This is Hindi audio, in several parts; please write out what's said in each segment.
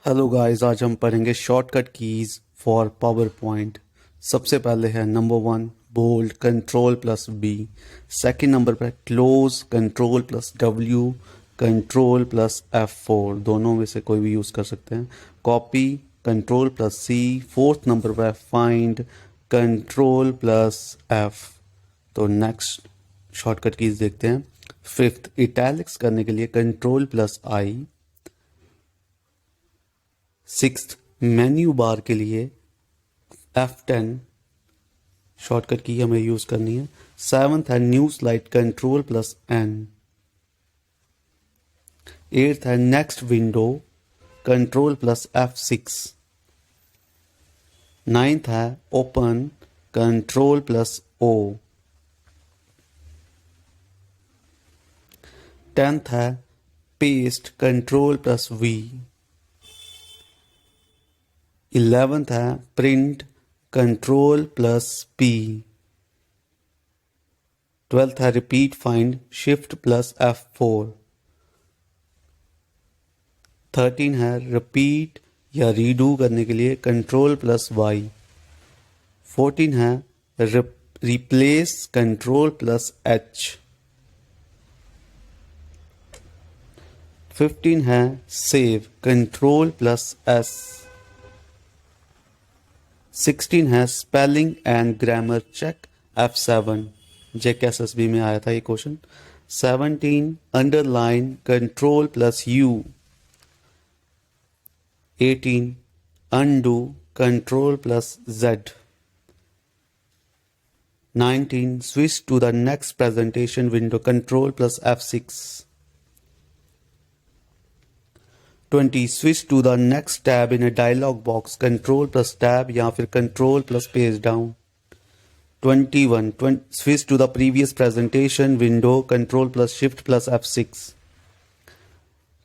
हेलो गाइस, आज हम पढ़ेंगे shortcut keys for PowerPoint. सबसे पहले है number 1 bold control plus B. Second number पर close control plus W, control plus F4, दोनों में से कोई भी यूज़ कर सकते हैं। कॉपी कंट्रोल प्लस सी। फोर्थ नंबर पर फाइंड कंट्रोल प्लस F। तो नेक्स्ट शॉर्टकट कीज़ देखते हैं। फिफ्थ इटैलिक्स करने के लिए कंट्रोल प्लस आई। सिक्स्थ मेन्यू बार के लिए F10 शॉर्टकट की हमें यूज करनी है। सेवंथ है new slide control plus N। Eighth है next window control plus F6। Ninth है open control plus O। Tenth है paste control plus V। 11th है print control plus P। 12th है repeat find shift plus F4। 13 है रिपीट या रीडू करने के लिए कंट्रोल प्लस Y। 14 है रिप्लेस कंट्रोल प्लस H। 15 है सेव कंट्रोल प्लस S। 16 है spelling and grammar check F7। jkssb में आया था ये question. 17 underline control plus U। 18 undo control plus Z। 19 switch to the next presentation window control plus F6। 20 switch to the next tab in a dialog box control plus tab या फिर control plus page down। 21 switch to the previous presentation window control plus shift plus F6।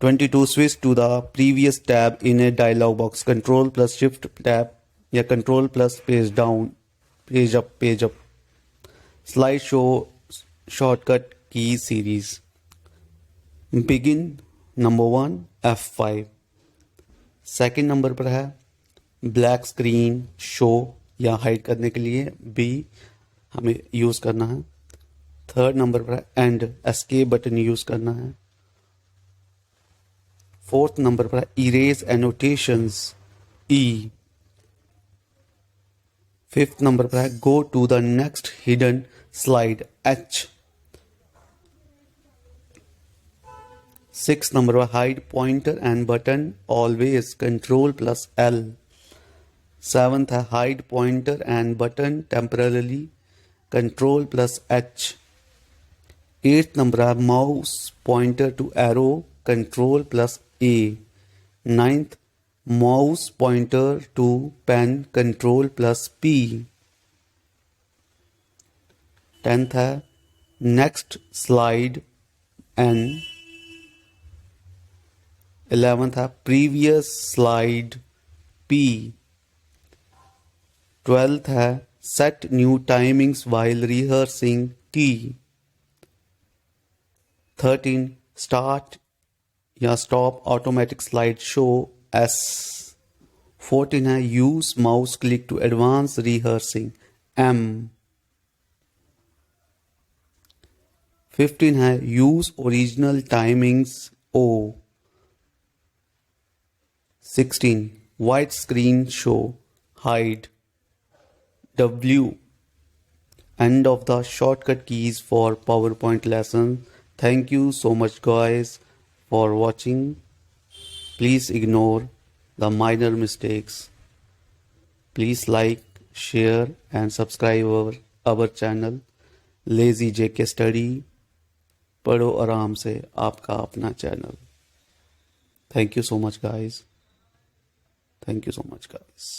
22 switch to the previous tab in a dialog box control plus shift tab या control plus page down, page up। Slide show shortcut key series। begin number 1 F5। Second number पर है ब्लैक स्क्रीन शो या हाइड करने के लिए B हमें यूज करना है। थर्ड नंबर पर है एंड एस्केप बटन यूज करना है। फोर्थ नंबर पर है erase annotations E। Fifth number पर है go to the next hidden slide H। Six number पर hide pointer and button always control plus L। Seventh है hide pointer and button temporarily control plus H। Eighth number है mouse pointer to arrow control plus A। Ninth mouse pointer to pen control plus P। 10th है नेक्स्ट स्लाइड N। 11th है प्रीवियस स्लाइड P। 12th है set new timings while rehearsing T। 13 start या stop automatic slide show S। 14 है use mouse click to advance rehearsing M। 15 है use original timings O। 16 white screen show hide W। End of the shortcut keys for PowerPoint lesson. Thank you so much guys for watching. Please ignore the minor mistakes. Please like, share and subscribe our channel Lazy JK Study। पढ़ो आराम से, आपका अपना channel. Thank you so much guys. Thank you so much guys.